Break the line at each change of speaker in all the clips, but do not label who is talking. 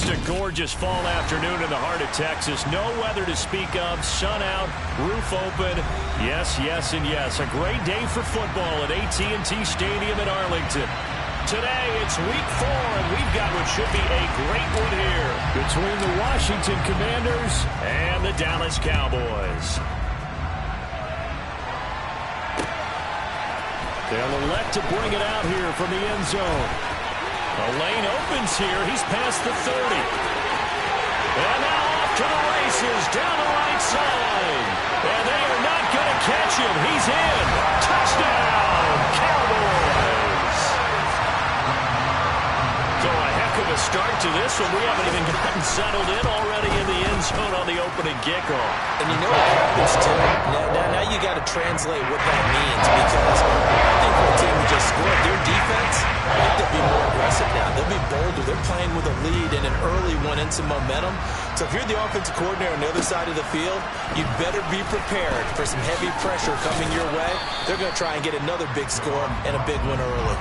Just a gorgeous fall afternoon in the heart of Texas. No weather to speak of. Sun out, roof open. Yes, yes, and yes. A great day for football at AT&T Stadium in Arlington. Today, it's week 4, and we've got what should be a great one here between the Washington Commanders and the Dallas Cowboys. They'll elect to bring it out here from the end zone. The lane opens here. He's past the 30. And now off to the races down the right side. And they are not going to catch him. He's in. Touchdown, Cowboys. So a heck of a start to this one. We haven't even gotten settled in already in the end zone on the opening kickoff.
And you know what happens, too? Now you got to translate what that means, because I think what team just scored, their defense, I think they'll be more aggressive now. They'll be bolder. They're playing with a lead and an early one and some momentum. So if you're the offensive coordinator on the other side of the field, you better be prepared for some heavy pressure coming your way. They're going to try and get another big score and a big one early.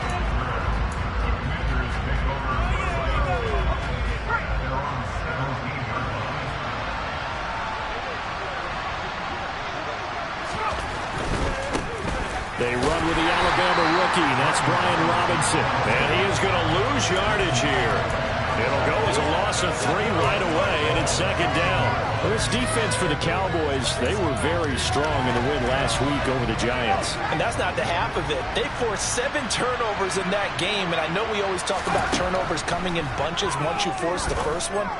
They run with the Alabama rookie. That's Brian Robinson. And he is going to lose yardage here. It'll go as a loss of 3 right away, and it's second down. Well, this defense for the Cowboys, they were very strong in the win last week over the Giants.
And that's not the half of it. They forced 7 turnovers in that game, and I know we always talk about turnovers coming in bunches once you force the first one.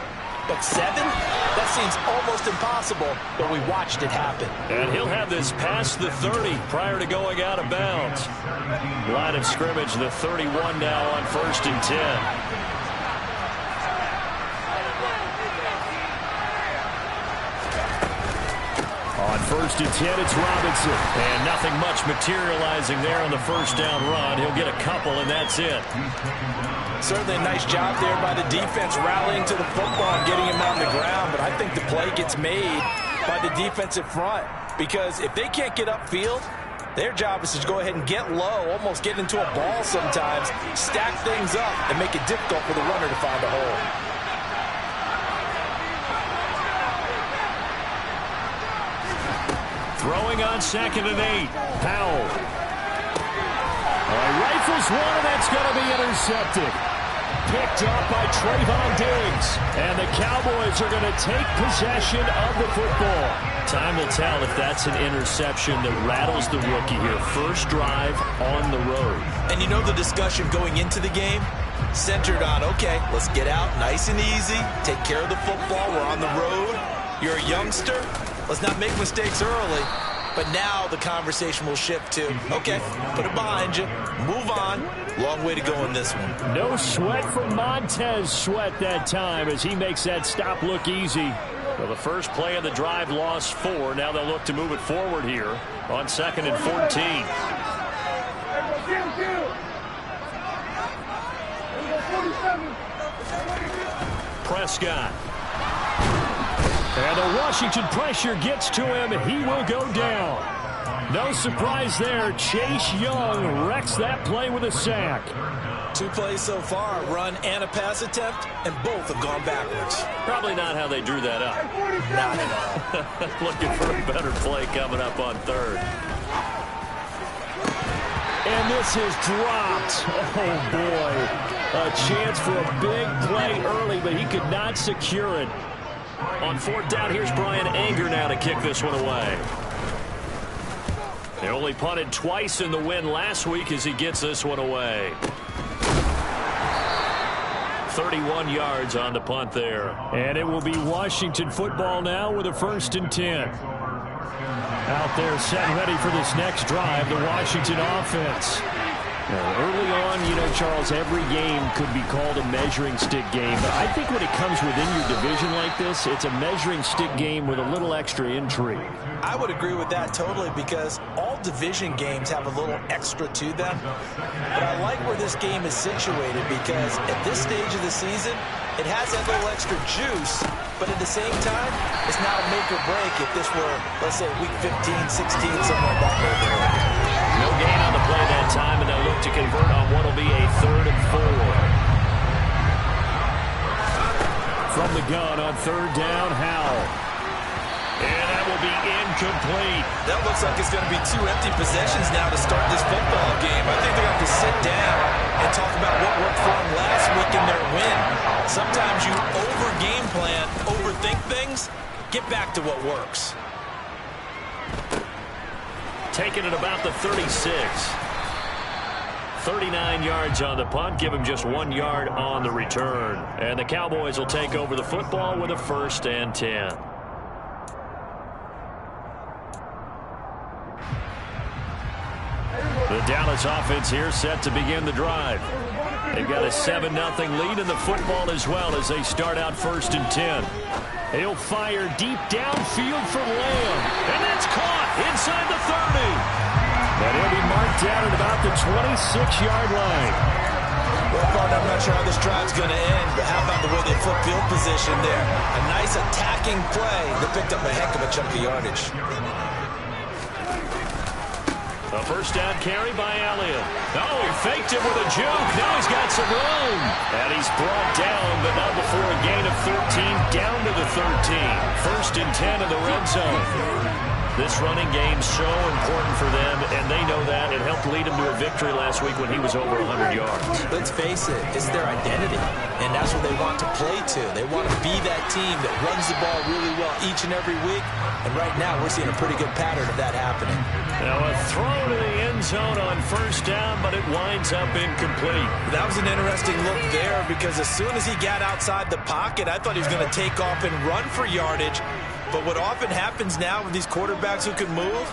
But 7? That seems almost impossible, but we watched it happen.
And he'll have this past the 30 prior to going out of bounds. Line of scrimmage, the 31 now on 1st and 10. On 1st and 10, it's Robinson. And nothing much materializing there on the first down run. He'll get a couple, and that's it.
Certainly a nice job there by the defense rallying to the football and getting him on the ground. But I think the play gets made by the defensive front, because if they can't get upfield, their job is to go ahead and get low, almost get into a ball sometimes, stack things up, and make it difficult for the runner to find a hole.
Throwing on 2nd and 8. Powell. Rifles one, and that's going to be intercepted. Picked up by Trayvon Diggs. And the Cowboys are going to take possession of the football. Time will tell if that's an interception that rattles the rookie here. First drive on the road.
And you know the discussion going into the game? Centered on, okay, let's get out nice and easy. Take care of the football. We're on the road. You're a youngster. Let's not make mistakes early. But now the conversation will shift to, okay, put it behind you, move on. Long way to go in this one.
No sweat from Montez Sweat that time as he makes that stop look easy. Well, the first play of the drive lost 4. Now they'll look to move it forward here on 2nd and 14. Prescott. And the Washington pressure gets to him. He will go down. No surprise there. Chase Young wrecks that play with a sack.
2 plays so far, a run and a pass attempt, and both have gone backwards.
Probably not how they drew that up.
Not at all.
Looking for a better play coming up on 3rd. And this is dropped. Oh, boy. A chance for a big play early, but he could not secure it. On 4th down, here's Brian Anger now to kick this one away. They only punted twice in the win last week as he gets this one away. 31 yards on the punt there. And it will be Washington football now with a 1st and 10. Out there set ready for this next drive, the Washington offense. Now, early on, you know, Charles, every game could be called a measuring stick game. But I think when it comes within your division like this, it's a measuring stick game with a little extra intrigue.
I would agree with that totally, because all division games have a little extra to them. But I like where this game is situated, because at this stage of the season, it has that little extra juice. But at the same time, it's not a make or break if this were, let's say, week 15, 16, somewhere in that neighborhood.
No gain on the play that time, and they'll look to convert on what will be a 3rd and 4. From the gun on third down, Howell. And that will be incomplete.
That looks like it's going to be 2 empty possessions now to start this football game. I think they're going to have to sit down and talk about what worked for them last week in their win. Sometimes you over-game plan, overthink things. Get back to what works.
Taking it about the 36. 39 yards on the punt. Give him just 1 yard on the return. And the Cowboys will take over the football with a 1st and 10. The Dallas offense here set to begin the drive. They've got a 7-0 lead in the football as well as they start out 1st and 10. He'll fire deep downfield for Lamb. And that's caught inside the 30. And he'll be marked down at about the 26-yard line.
Well, partner, I'm not sure how this drive's going to end, but how about the way they flip field position there? A nice attacking play that picked up a heck of a chunk of yardage.
A 1st down carry by Elliott. Oh, he faked it with a juke. Now he's got some room. And he's brought down, but not before a gain of 13, down to the 13. 1st and 10 in the red zone. This running game's so important for them, and they know that. It helped lead them to a victory last week when he was over 100 yards.
Let's face it, it's their identity, and that's what they want to play to. They want to be that team that runs the ball really well each and every week, and right now we're seeing a pretty good pattern of that happening.
Now a throw to the end zone on 1st down, but it winds up incomplete.
That was an interesting look there because as soon as he got outside the pocket, I thought he was going to take off and run for yardage. But what often happens now with these quarterbacks who can move,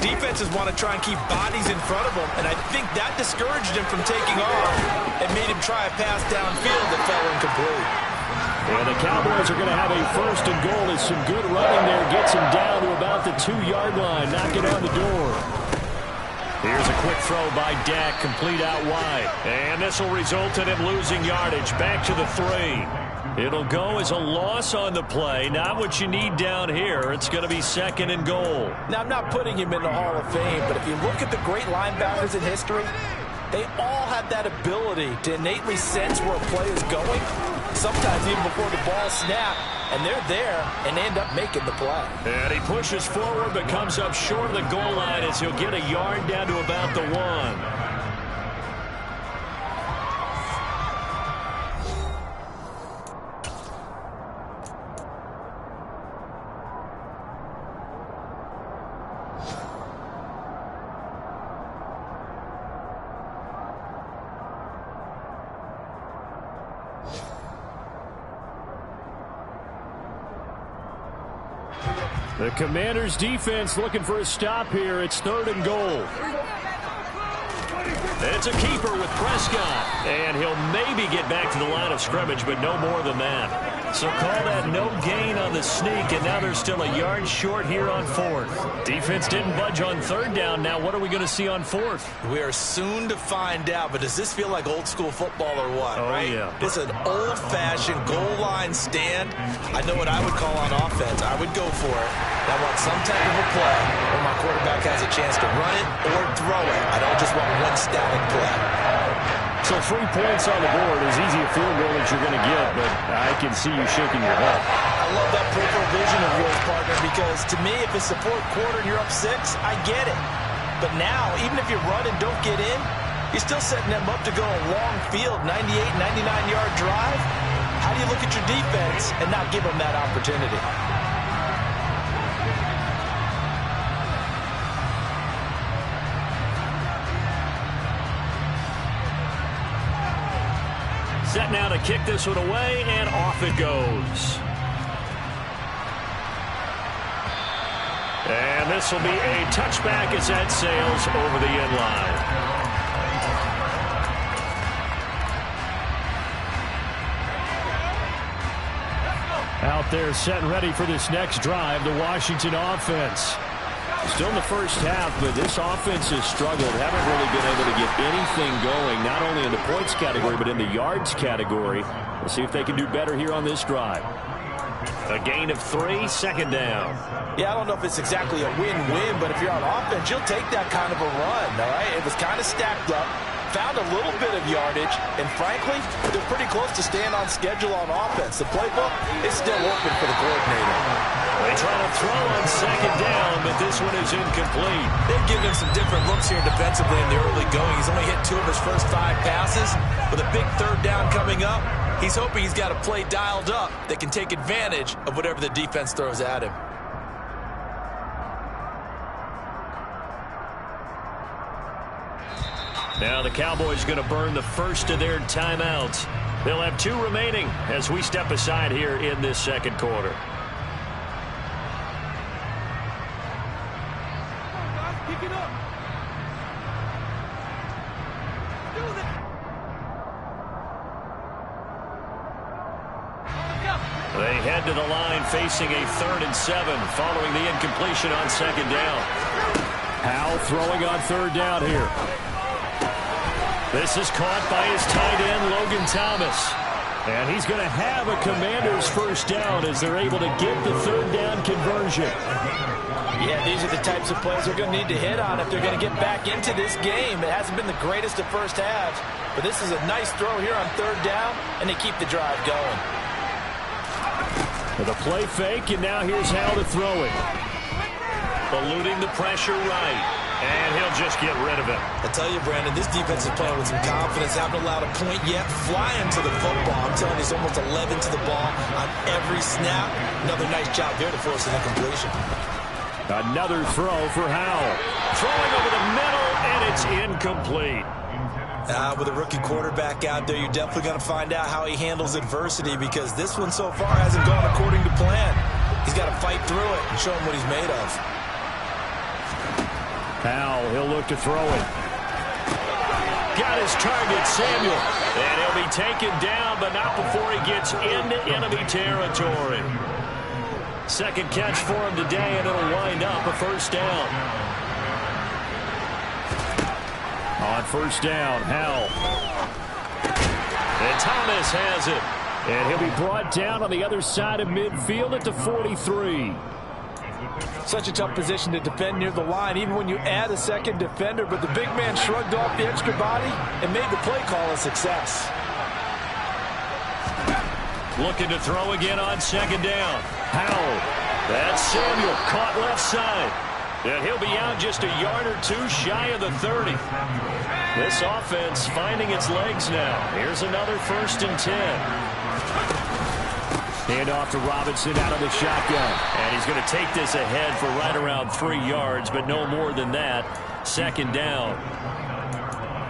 defenses want to try and keep bodies in front of them, and I think that discouraged him from taking off and made him try a pass downfield that fell incomplete.
And the Cowboys are going to have a 1st and goal as some good running there gets him down to about the 2-yard line, knocking on the door. Here's a quick throw by Dak, complete out wide. And this will result in him losing yardage, back to the 3. It'll go as a loss on the play. Not what you need down here. It's going to be 2nd and goal.
Now, I'm not putting him in the Hall of Fame, but if you look at the great linebackers in history, they all have that ability to innately sense where a play is going, sometimes even before the ball snaps, and they're there and end up making the play.
And he pushes forward but comes up short of the goal line as he'll get a yard down to about the 1. The Commanders' defense looking for a stop here. It's 3rd and goal. It's a keeper with Prescott. And he'll maybe get back to the line of scrimmage, but no more than that. So call that no gain on the sneak, and now they're still a yard short here on 4th. Defense didn't budge on 3rd down. Now what are we going to see on 4th?
We are soon to find out, but does this feel like old school football or what?
Oh,
right?
yeah.
This is an old-fashioned goal line stand. I know what I would call on offense. I would go for it. I want some type of a play where my quarterback has a chance to run it or throw it. I don't just want one static play.
So 3 points on the board, as easy a field goal as you're going to get, but I can see you shaking your head.
I love that peripheral vision of yours, partner, because to me, if it's the 4th quarter and you're up 6, I get it. But now, even if you run and don't get in, you're still setting them up to go a long field, 98, 99-yard drive. How do you look at your defense and not give them that opportunity?
Set now to kick this one away, and off it goes. And this will be a touchback as that sails over the end line. Out there set and ready for this next drive, the Washington offense. Still in the first half, but this offense has struggled. Haven't really been able to get anything going, not only in the points category, but in the yards category. We'll see if they can do better here on this drive. A gain of 3, 2nd down.
Yeah, I don't know if it's exactly a win-win, but if you're on offense, you'll take that kind of a run, all right? It was kind of stacked up. found a little bit of yardage, and frankly, they're pretty close to staying on schedule on offense. The playbook is still open for the coordinator.
They try to throw on second down, but this one is incomplete.
They've given him some different looks here defensively in the early going. He's only hit 2 of his first 5 passes. With a big third down coming up, he's hoping he's got a play dialed up that can take advantage of whatever the defense throws at him.
Now the Cowboys going to burn the first of their timeouts. They'll have 2 remaining as we step aside here in this second quarter. They head to the line facing a 3rd and 7 following the incompletion on second down. Howell throwing on 3rd down here. This is caught by his tight end, Logan Thomas. And he's going to have a Commander's first down as they're able to get the 3rd down conversion.
Yeah, these are the types of plays they're going to need to hit on if they're going to get back into this game. It hasn't been the greatest of first halves, but this is a nice throw here on 3rd down, and they keep the drive going.
With a play fake, and now here's Howell to throw it. Eluding the pressure right, and he'll just get rid of it.
I tell you, Brandon, this defense is playing with some confidence. Haven't allowed a point yet. Flying to the football. I'm telling you, it's almost 11 to the ball on every snap. Another nice job there to force an incompletion.
Another throw for Howell. Throwing over the middle, and it's incomplete.
With a rookie quarterback out there, you're definitely going to find out how he handles adversity, because this one so far hasn't gone according to plan. He's got to fight through it and show him what he's made of.
Howell, he'll look to throw it. Got his target, Samuel. And he'll be taken down, but not before he gets into enemy territory. Second catch for him today, and it'll wind up a first down. On first down, Howell. And Thomas has it. And he'll be brought down on the other side of midfield at the 43.
Such a tough position to defend near the line, even when you add a second defender. But the big man shrugged off the extra body and made the play call a success.
Looking to throw again on second down. Howell. That's Samuel. Caught left side. And he'll be out just a yard or 2 shy of the 30. This offense finding its legs now. Here's another 1st and 10. Hand off to Robinson out of the shotgun. And he's going to take this ahead for right around 3 yards, but no more than that. Second down.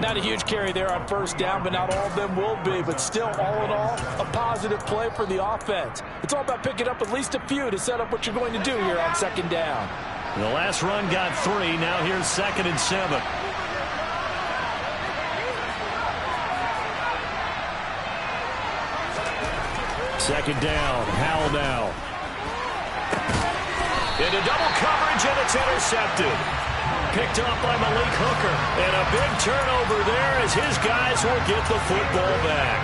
Not a huge carry there on first down, but not all of them will be. But still, all in all, a positive play for the offense. It's all about picking up at least a few to set up what you're going to do here on second down.
The last run got 3. Now here's 2nd and 7. Second down. Howell now. Into double coverage, and it's intercepted. Picked up by Malik Hooker. And a big turnover there as his guys will get the football back.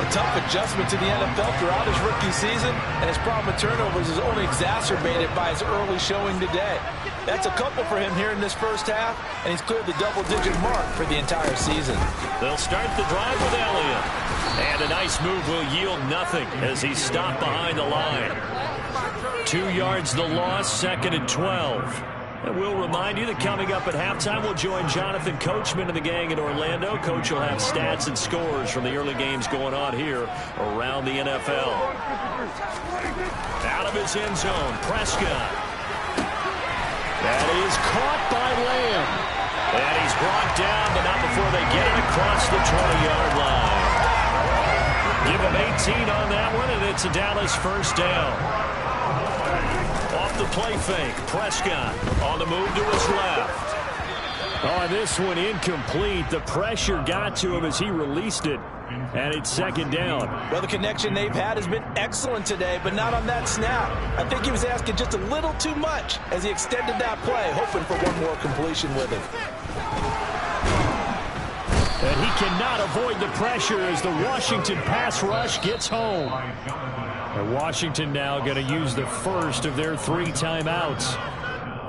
A tough adjustment to the NFL throughout his rookie season, and his problem with turnovers is only exacerbated by his early showing today. That's a couple for him here in this first half, and he's cleared the double-digit mark for the entire season.
They'll start the drive with Elliott. And a nice move will yield nothing as he's stopped behind the line. 2 yards the loss, 2nd and 12. And we'll remind you that coming up at halftime, we'll join Jonathan Coachman and the gang in Orlando. Coach will have stats and scores from the early games going on here around the NFL. Out of his end zone, Prescott. That is caught by Lamb. And he's brought down, but not before they get it across the 20-yard line. Give him 18 on that one, and it's a Dallas first down. Off the play fake, Prescott on the move to his left. Oh, this one incomplete. The pressure got to him as he released it, and it's second down.
Well, the connection they've had has been excellent today, but not on that snap. I think he was asking just a little too much as he extended that play, hoping for one more completion with it.
And he cannot avoid the pressure as the Washington pass rush gets home. And Washington now going to use the first of their 3 timeouts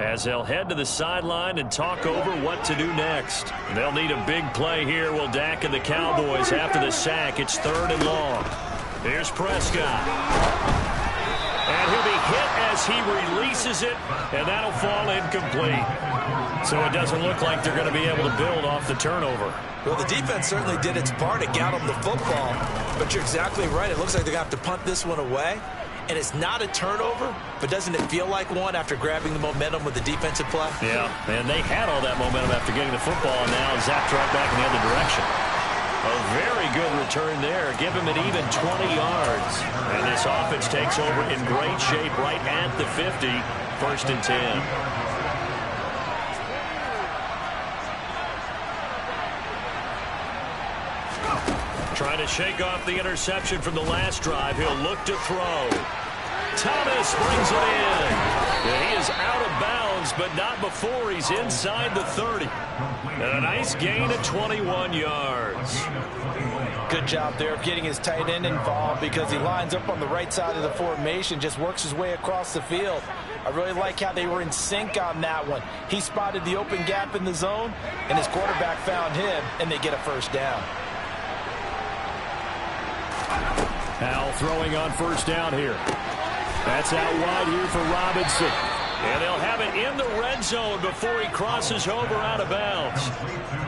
as they'll head to the sideline and talk over what to do next. They'll need a big play here, will Dak and the Cowboys after the sack. It's 3rd and long. Here's Prescott. And he'll be hit as he releases it, and that'll fall incomplete. So it doesn't look like they're going to be able to build off the turnover.
Well, the defense certainly did its part to get them the football, but you're exactly right. It looks like they're going to have to punt this one away. And it's not a turnover, but doesn't it feel like one after grabbing the momentum with the defensive play?
Yeah, and they had all that momentum after getting the football, and now zapped right back in the other direction. A very good return there. Give him an even 20 yards. And this offense takes over in great shape right at the 50. 1st and 10. Trying to shake off the interception from the last drive. He'll look to throw. Thomas brings it in. And he is out of bounds, but not before he's inside the 30. And a nice gain of 21 yards.
Good job there of getting his tight end involved because he lines up on the right side of the formation, just works his way across the field. I really like how they were in sync on that one. He spotted the open gap in the zone, and his quarterback found him, and they get a 1st down.
Howell throwing on 1st down here. That's out wide here for Robinson. And they'll have it in the red zone before he crosses over out of bounds.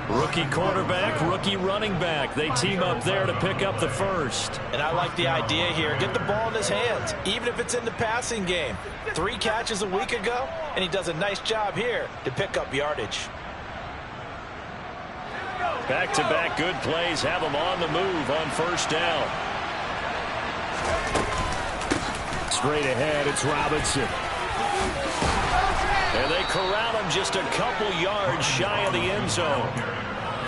Rookie quarterback, rookie running back. They team up there to pick up the 1st.
And I like the idea here. Get the ball in his hands, even if it's in the passing game. 3 catches a week ago, and he does a nice job here to pick up yardage.
Back-to-back good plays have them on the move on 1st down. Straight ahead, it's Robinson. And they corral him just a couple yards shy of the end zone.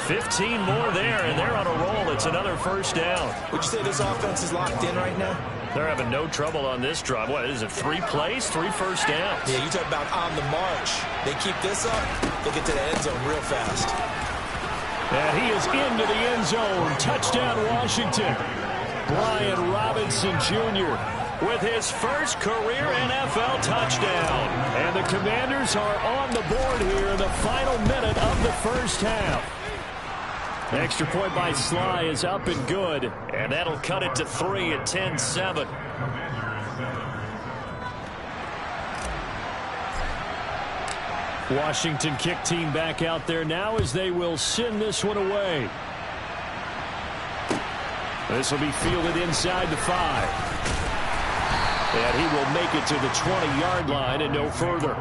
15 more there, and they're on a roll. It's another 1st down.
Would you say this offense is locked in right now?
They're having no trouble on this drive. What is it, 3 plays, 3 1st downs?
Yeah, you talk about on the march. They keep this up, they'll get to the end zone real fast.
And he is into the end zone. Touchdown, Washington. Brian Robinson Jr. with his first career NFL touchdown. And the Commanders are on the board here in the final minute of the 1st half. The extra point by Sly is up and good. And that'll cut it to 3 at 10-7. Washington kick team back out there now as they will send this one away. This will be fielded inside the 5. And he will make it to the 20-yard line and no further.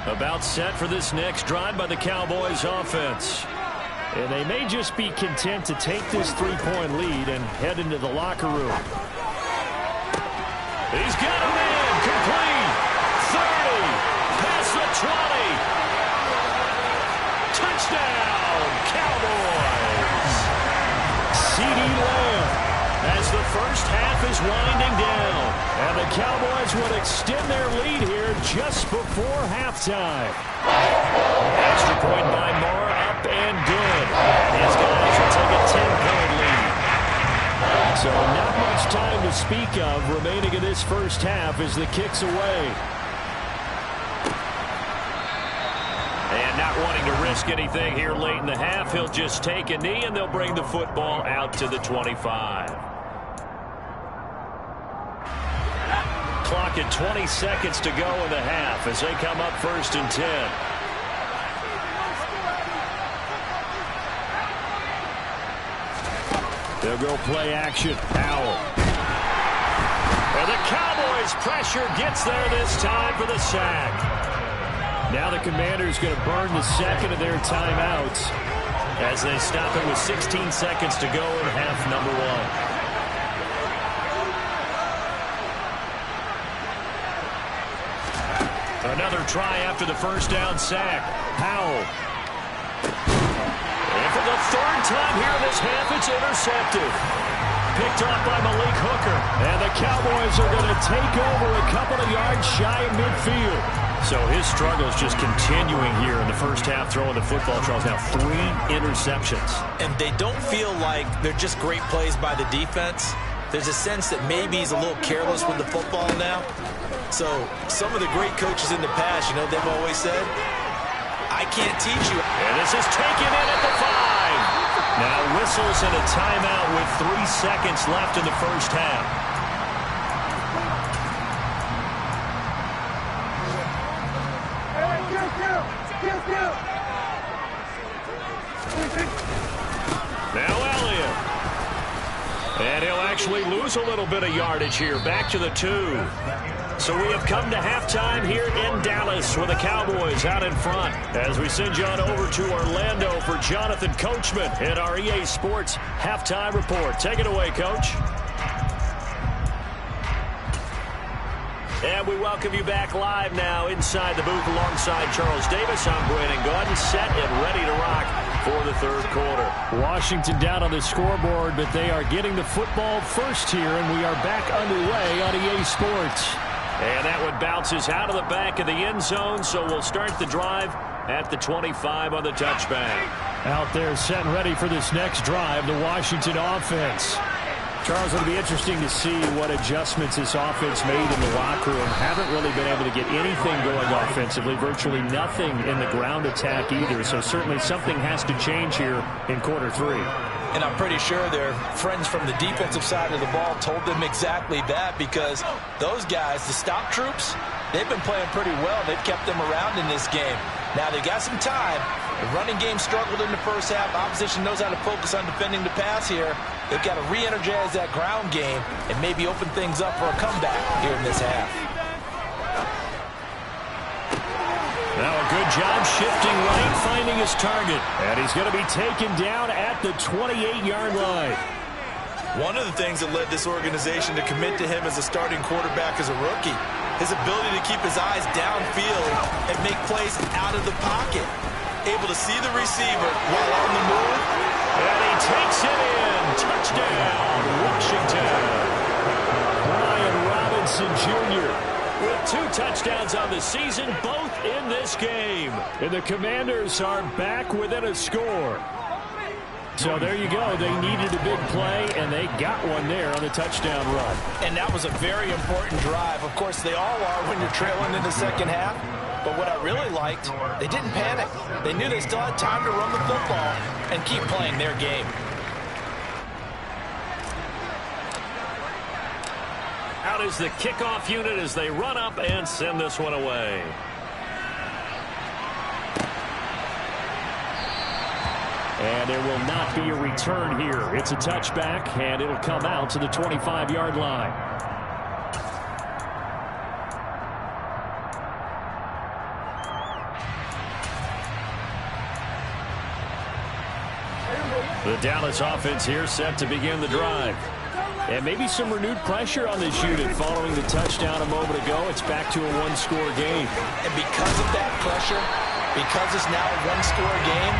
About set for this next drive by the Cowboys offense. And they may just be content to take this 3-point lead and head into the locker room. He's got him in. Complete. 30. Past the 20. Touchdown, Cowboys. CeeDee Lamb as the 1st half is winding down. And the Cowboys would extend their lead here just before halftime. Extra point by Moore, up and good. His guys will take a 10-point lead. So not much time to speak of remaining in this 1st half as the kick's away. And not wanting to risk anything here late in the half, he'll just take a knee and they'll bring the football out to the 25. Clock at 20 seconds to go in the half as they come up 1st and 10. They'll go play action. Howell. And the Cowboys pressure gets there this time for the sack. Now the Commanders going to burn the 2nd of their timeouts as they stop it with 16 seconds to go in half number 1. Another try after the 1st down sack. Howell. And for the 3rd time here in this half, it's intercepted. Picked off by Malik Hooker. And the Cowboys are going to take over a couple of yards shy of midfield. So his struggles just continuing here in the first half throwing the football. Charles, now 3 interceptions.
And they don't feel like they're just great plays by the defense. There's a sense that maybe he's a little careless with the football now. So some of the great coaches in the past, you know, they've always said, I can't teach you.
And this is taken in at the 5. Now whistles and a timeout with 3 seconds left in the first half. Now Elliott. And he'll actually lose a little bit of yardage here. Back to the 2. So we have come to halftime here in Dallas with the Cowboys out in front. As we send you on over to Orlando for Jonathan Coachman in our EA Sports Halftime Report. Take it away, Coach. And we welcome you back live now inside the booth alongside Charles Davis. I'm Brandon Gaudin, set and ready to rock for the third quarter. Washington down on the scoreboard, but they are getting the football first here, and we are back underway on EA Sports. And that one bounces out of the back of the end zone, so we'll start the drive at the 25 on the touchback. Out there set and ready for this next drive, the Washington offense. Charles, it'll be interesting to see what adjustments this offense made in the locker room. Haven't really been able to get anything going offensively, virtually nothing in the ground attack either. So certainly something has to change here in quarter 3.
And I'm pretty sure their friends from the defensive side of the ball told them exactly that, because those guys, the stop troops, they've been playing pretty well. They've kept them around in this game. Now they've got some time. The running game struggled in the first half. Opposition knows how to focus on defending the pass here. They've got to re-energize that ground game and maybe open things up for a comeback here in this half.
Now a good job shifting right, finding his target. And he's going to be taken down at the 28-yard line.
One of the things that led this organization to commit to him as a starting quarterback as a rookie, his ability to keep his eyes downfield and make plays out of the pocket. Able to see the receiver while on the move.
And he takes it in. Touchdown, Washington. Brian Robinson Jr. with 2 touchdowns on the season, both in this game. And the Commanders are back within a score. So there you go. They needed a big play, and they got one there on the touchdown run.
And that was a very important drive. Of course, they all are when you're trailing in the second half. But what I really liked, they didn't panic. They knew they still had time to run the football and keep playing their game.
Out is the kickoff unit as they run up and send this one away. And there will not be a return here. It's a touchback, and it'll come out to the 25-yard line. The Dallas offense here set to begin the drive. And maybe some renewed pressure on this unit following the touchdown a moment ago. It's back to a 1-score game.
And because of that pressure, because it's now a 1-score game,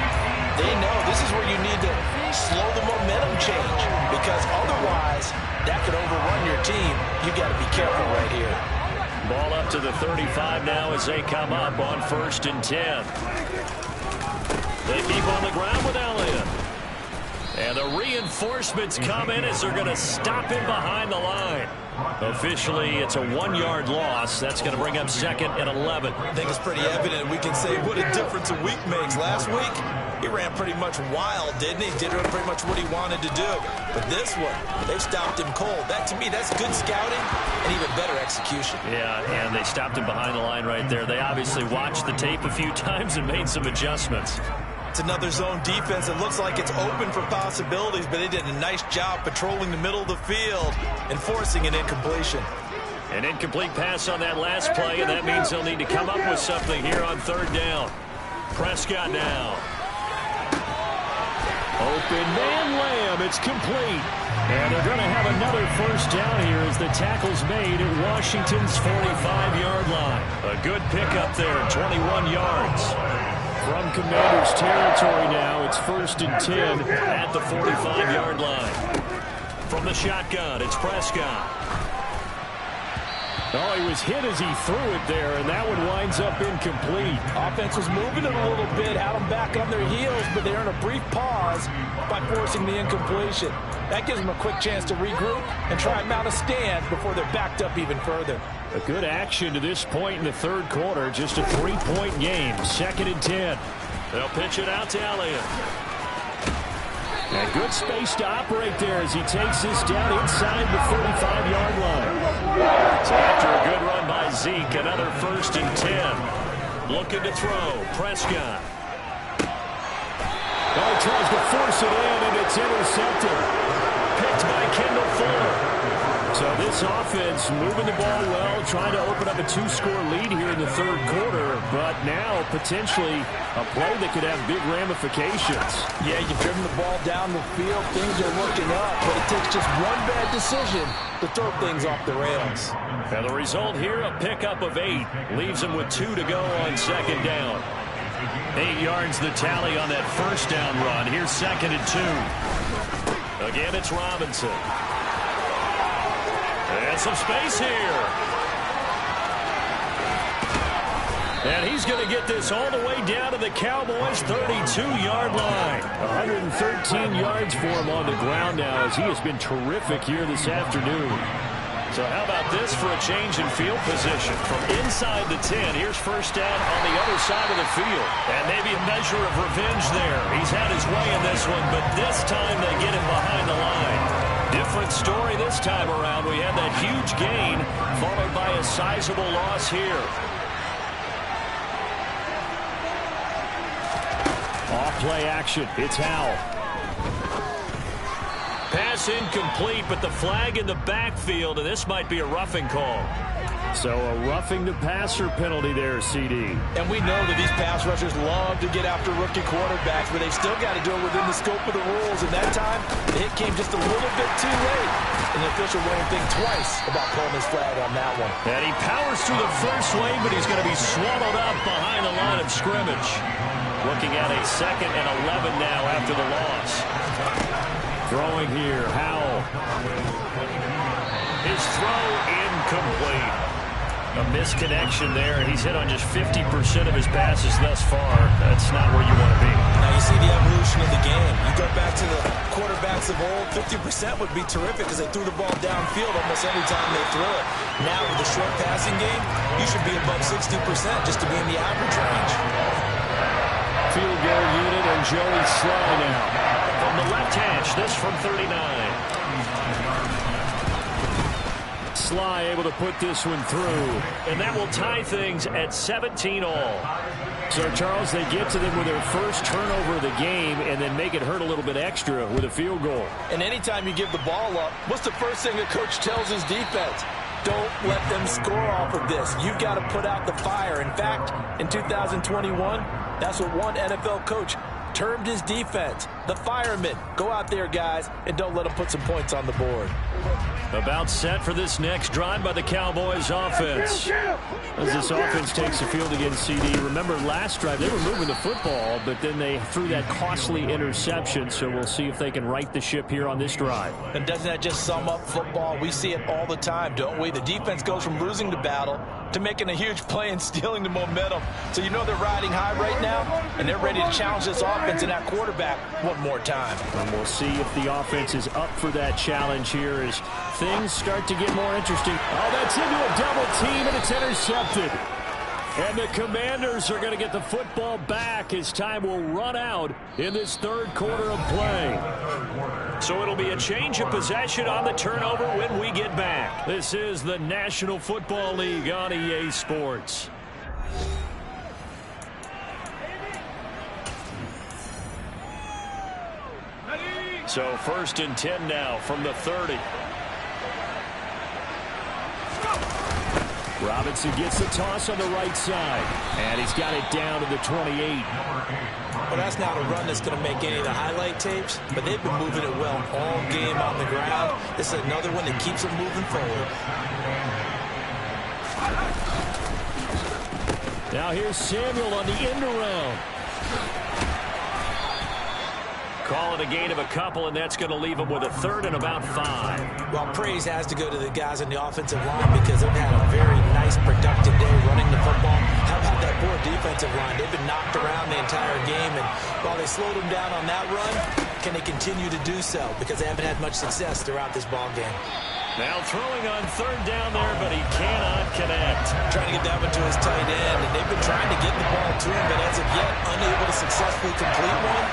they know this is where you need to slow the momentum change, because otherwise that could overrun your team. You got to be careful right here.
Ball up to the 35 now as they come up on 1st and 10. They keep on the ground with Elliott. And the reinforcements come in as they're going to stop him behind the line. Officially, it's a 1-yard loss. That's going to bring up 2nd and 11.
I think it's pretty evident. We can say what a difference a week makes. Last week, he ran pretty much wild, didn't he? Did pretty much what he wanted to do. But this one, they stopped him cold. That, to me, that's good scouting and even better execution.
Yeah, and they stopped him behind the line right there. They obviously watched the tape a few times and made some adjustments.
It's another zone defense. It looks like it's open for possibilities, but they did a nice job patrolling the middle of the field and forcing an incompletion.
An incomplete pass on that last play, and that means they'll need to come up with something here on 3rd down. Prescott now. Open man Lamb. It's complete. And they're going to have another 1st down here as the tackle's made at Washington's 45-yard line. A good pickup there, 21 yards. From Commanders territory now, it's 1st and 10 at the 45-yard line. From the shotgun, it's Prescott. Oh, he was hit as he threw it there, and that one winds up incomplete.
Offense was moving it a little bit, had them back on their heels, but they're in a brief pause by forcing the incompletion. That gives them a quick chance to regroup and try and mount a stand before they're backed up even further.
A good action to this point in the third quarter. Just a 3-point game. 2nd and 10. They'll pitch it out to Elliott. And good space to operate there as he takes this down inside the 35-yard line. So after a good run by Zeke, another 1st and 10. Looking to throw. Prescott. Oh, he tries to force it in, and it's intercepted. Picked by Kendall Fuller. So this offense moving the ball well, trying to open up a 2-score lead here in the third quarter, but now potentially a play that could have big ramifications.
Yeah, you've driven the ball down the field, things are looking up, but it takes just one bad decision to throw things off the rails.
And the result here, a pickup of 8, leaves him with 2 to go on 2nd down. 8 yards the tally on that 1st down run. Here's 2nd and 2. Again, it's Robinson. And some space here. And he's going to get this all the way down to the Cowboys' 32-yard line. 113 yards for him on the ground now as he has been terrific here this afternoon. So how about this for a change in field position? From inside the 10, here's 1st down on the other side of the field. And maybe a measure of revenge there. He's had his way in this one, but this time they get him behind the line. Different story this time around. We had that huge gain followed by a sizable loss here. Off play action. It's Howell. Pass incomplete, but the flag in the backfield, and this might be a roughing call. So a roughing the passer penalty there, CD.
And we know that these pass rushers love to get after rookie quarterbacks, but they've still got to do it within the scope of the rules. And that time, the hit came just a little bit too late. And the official won't think twice about pulling his flag on that one.
And he powers through the first wave, but he's going to be swallowed up behind the line of scrimmage. Looking at a 2nd and 11 now after the loss. Throwing here, Howell. His throw incomplete. A misconnection there. He's hit on just 50% of his passes thus far. That's not where you want to be.
Now you see the evolution of the game. You go back to the quarterbacks of old, 50% would be terrific because they threw the ball downfield almost every time they threw it. Now with the short passing game, you should be above 60% just to be in the average range.
Field goal unit and Joey Sly now. From the left hash, this from 39. Sly able to put this one through, and that will tie things at 17 all. So, Charles, they get to them with their first turnover of the game and then make it hurt a little bit extra with a field goal.
And anytime you give the ball up, what's the first thing a coach tells his defense? Don't let them score off of this. You've got to put out the fire. In fact, in 2021, that's what one NFL coach termed his defense. The firemen. Go out there, guys, and don't let them put some points on the board.
About set for this next drive by the Cowboys offense. As this offense takes the field against CD. Remember last drive they were moving the football, but then they threw that costly interception. So we'll see if they can right the ship here on this drive.
And doesn't that just sum up football? We see it all the time, don't we? The defense goes from losing the battle to making a huge play and stealing the momentum. So you know they're riding high right now, and they're ready to challenge this offense and that quarterback one more time.
And we'll see if the offense is up for that challenge here as things start to get more interesting. Oh, that's into a double team, and it's intercepted. And the Commanders are going to get the football back as time will run out in this third quarter of play. So it'll be a change of possession on the turnover when we get back. This is the National Football League on EA Sports. So 1st and 10 now from the 30. Robinson gets the toss on the right side, and he's got it down to the 28.
Well, that's not a run that's going to make any of the highlight tapes, but they've been moving it well all game on the ground. This is another one that keeps them moving forward.
Now here's Samuel on the end around. Call it a gain of a couple, and that's going to leave them with a third and about 5.
Well, praise has to go to the guys on the offensive line because they've had a very nice, productive day running the football. How about that poor defensive line? They've been knocked around the entire game, and while they slowed them down on that run, can they continue to do so? Because they haven't had much success throughout this ball game.
Now throwing on third down there, but he cannot connect.
Trying to get that one to his tight end, and they've been trying to get the ball to him, but as of yet, unable to successfully complete one.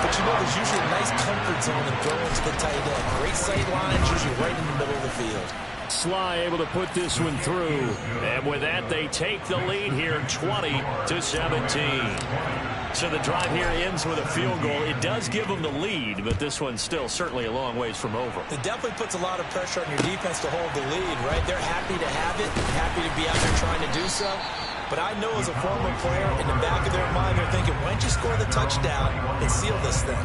But you know, there's usually a nice comfort zone in throwing to the tight end. Great sight lines, usually right in the middle of the field.
Sly able to put this one through. And with that, they take the lead here 20-17. So the drive here ends with a field goal. It does give them the lead, but this one's still certainly a long ways from over.
It definitely puts a lot of pressure on your defense to hold the lead, right? They're happy to have it, happy to be out there trying to do so. But I know as a former player, in the back of their mind, they're thinking, why don't you score the touchdown and seal this thing?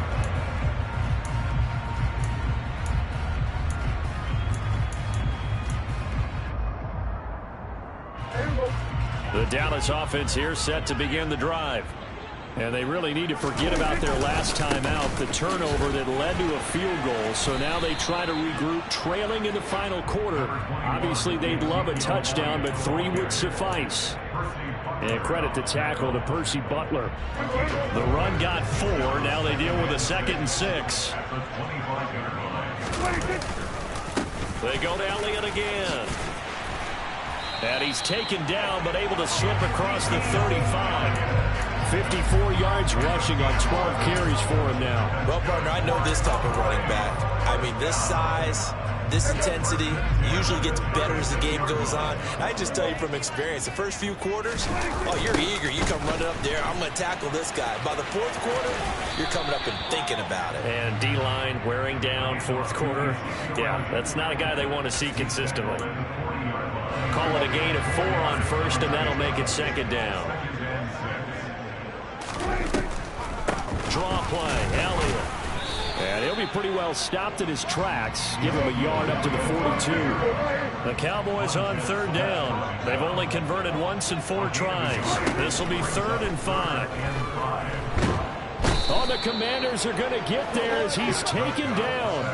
The Dallas offense here set to begin the drive. And they really need to forget about their last time out, the turnover that led to a field goal. So now they try to regroup, trailing in the final quarter. Obviously, they'd love a touchdown, but 3 would suffice. And credit the tackle to Percy Butler. The run got 4. Now they deal with a 2nd and 6. They go to Elliott again. And he's taken down, but able to slip across the 35. 54 yards rushing on 12 carries for him now.
Well, partner, I know this type of running back. I mean, this size, this intensity usually gets better as the game goes on. I just tell you from experience, the first few quarters, oh, you're eager. You come running up there. I'm going to tackle this guy. By the 4th quarter, you're coming up and thinking about it.
And D-line wearing down 4th quarter. Yeah, that's not a guy they want to see consistently. Call it a gain of 4 on first, and that'll make it 2nd down. Draw play, Elliott. And he'll be pretty well stopped in his tracks. Give him a yard up to the 42. The Cowboys on 3rd down. They've only converted once in 4 tries. This will be 3rd and 5. Oh, the Commanders are going to get there as he's taken down.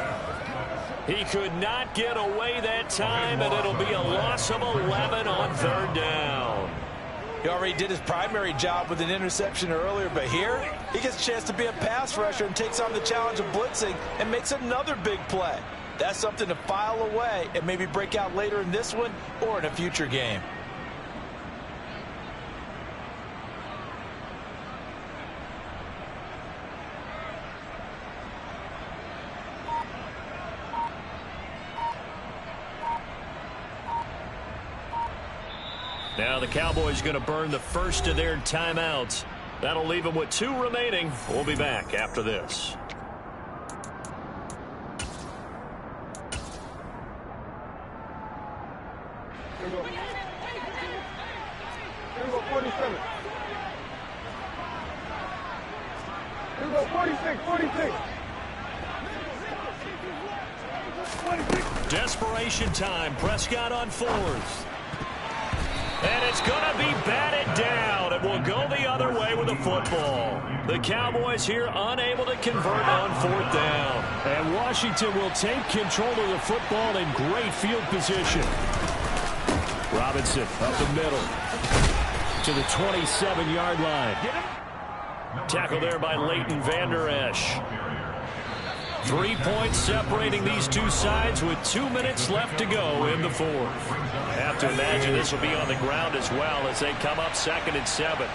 He could not get away that time, and it'll be a loss of 11 on 3rd down.
He already did his primary job with an interception earlier, but here he gets a chance to be a pass rusher and takes on the challenge of blitzing and makes another big play. That's something to file away and maybe break out later in this one or in a future game.
Now the Cowboys going to burn the first of their timeouts. That'll leave them with 2 remaining. We'll be back after this.
Here we go, 47. Here we go, 46, 46.
Desperation time. Prescott on 4th. And it's going to be batted down. It will go the other way with the football. The Cowboys here unable to convert on 4th down. And Washington will take control of the football in great field position. Robinson up the middle to the 27-yard line. Tackle there by Leighton Vander Esch. 3 points separating these two sides with 2 minutes left to go in the 4th. Have to imagine this will be on the ground as well as they come up 2nd and 7.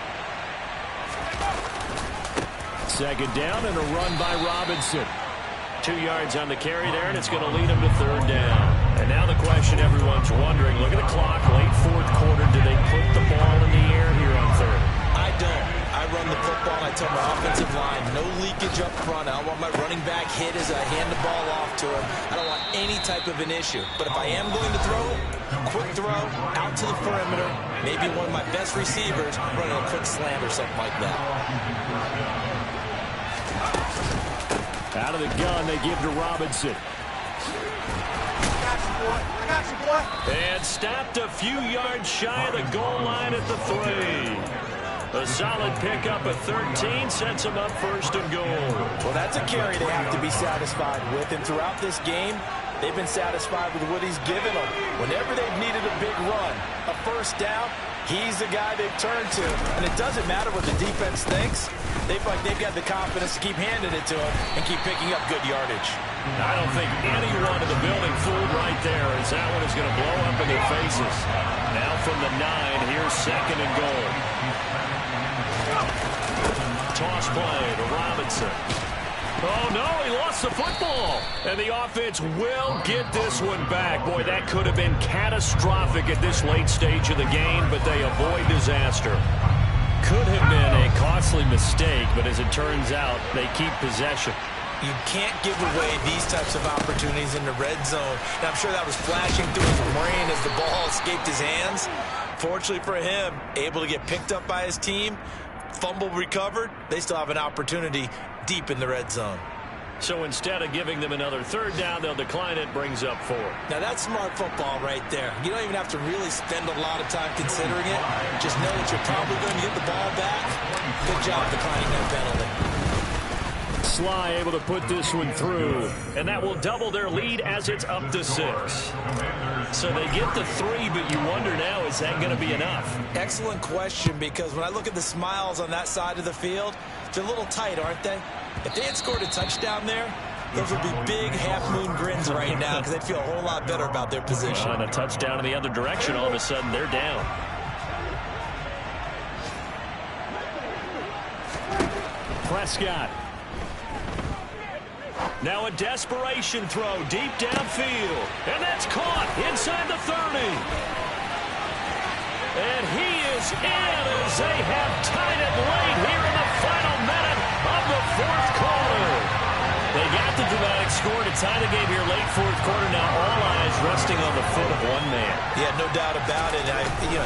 2nd down and a run by Robinson. 2 yards on the carry there, and it's going to lead him to 3rd down. And now the question everyone's wondering, look at the clock, late 4th quarter, do they put the ball in the air here on 3rd?
I don't. I run the football, and I tell my offensive line, no leakage up front. I don't want my running back hit as I hand the ball off to him. I don't want any type of an issue. But if I am going to throw, quick throw, out to the perimeter, maybe one of my best receivers running a quick slant or something like that.
Out of the gun, they give to Robinson. And stopped a few yards shy of the goal line at the 3. A solid pickup of 13 sets them up first and goal.
Well, that's a carry they have to be satisfied with. And throughout this game, they've been satisfied with what he's given them. Whenever they've needed a big run, a first down, he's the guy they've turned to. And it doesn't matter what the defense thinks. They feel like they've got the confidence to keep handing it to him and keep picking up good yardage.
I don't think anyone in the building fooled right there, as that one is going to blow up in their faces. Now from the 9, here's second and goal. Toss play to Robinson. Oh, no, he lost the football. And the offense will get this one back. Boy, that could have been catastrophic at this late stage of the game, but they avoid disaster. Could have been a costly mistake, but as it turns out, they keep possession.
You can't give away these types of opportunities in the red zone. And I'm sure that was flashing through his brain as the ball escaped his hands. Fortunately for him, able to get picked up by his team, fumble recovered. They still have an opportunity deep in the red zone.
So instead of giving them another third down, they'll decline it, brings up 4.
Now that's smart football right there. You don't even have to really spend a lot of time considering it. Just know that you're probably going to get the ball back. Good job declining that penalty.
Sly able to put this one through, and that will double their lead as it's up to 6. So they get the 3, but you wonder now, is that going to be enough?
Excellent question, because when I look at the smiles on that side of the field, they're a little tight, aren't they? If they had scored a touchdown there, those would be big half-moon grins right now because they'd feel a whole lot better about their position.
And a touchdown in the other direction, all of a sudden they're down. Prescott. Now a desperation throw deep downfield. And that's caught inside the 30. And he is in as they have tied it late here in the final minute of the 4th quarter. They got the dramatic score to tie the game here late 4th quarter. Now all eyes resting on the foot of one man.
Yeah, no doubt about it.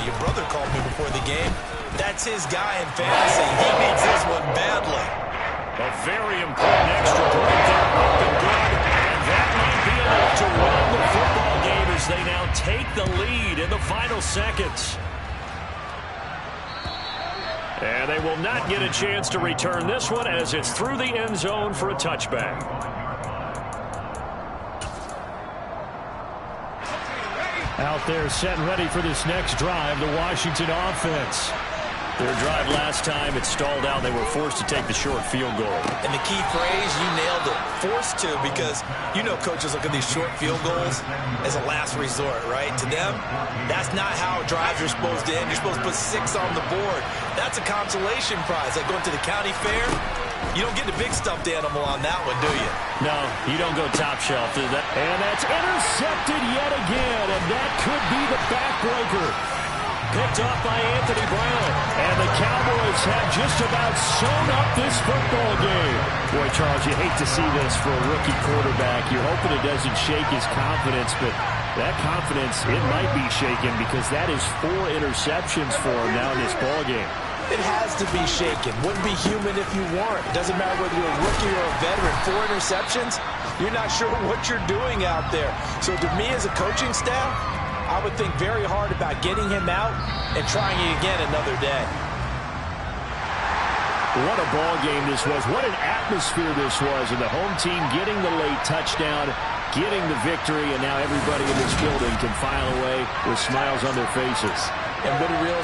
Your brother called me before the game. That's his guy in fantasy. He needs this one badly.
A very important extra point there, up and good. And that might be enough to win the football game as they now take the lead in the final seconds. And they will not get a chance to return this one as it's through the end zone for a touchback. Out there set and ready for this next drive, the Washington offense. Their drive last time, it stalled out. They were forced to take the short field goal.
And the key phrase, you nailed it, forced to, because coaches look at these short field goals as a last resort, right? To them, that's not how drives are supposed to end. You're supposed to put 6 on the board. That's a consolation prize. Like going to the county fair, you don't get the big stuffed animal on that one, do you?
No, you don't go top shelf. And that's intercepted yet again, and that could be the backbreaker. Picked off by Anthony Brown. And the Cowboys have just about sewn up this football game. Boy, Charles, you hate to see this for a rookie quarterback. You're hoping it doesn't shake his confidence, but that confidence, it might be shaken because that is 4 interceptions for him now in this ball game.
It has to be shaken. Wouldn't be human if you weren't. Doesn't matter whether you're a rookie or a veteran. 4 interceptions, you're not sure what you're doing out there. So to me as a coaching staff, I would think very hard about getting him out and trying it again another day.
What a ball game this was. What an atmosphere this was. And the home team getting the late touchdown, getting the victory, and now everybody in this building can file away with smiles on their faces.
And what a real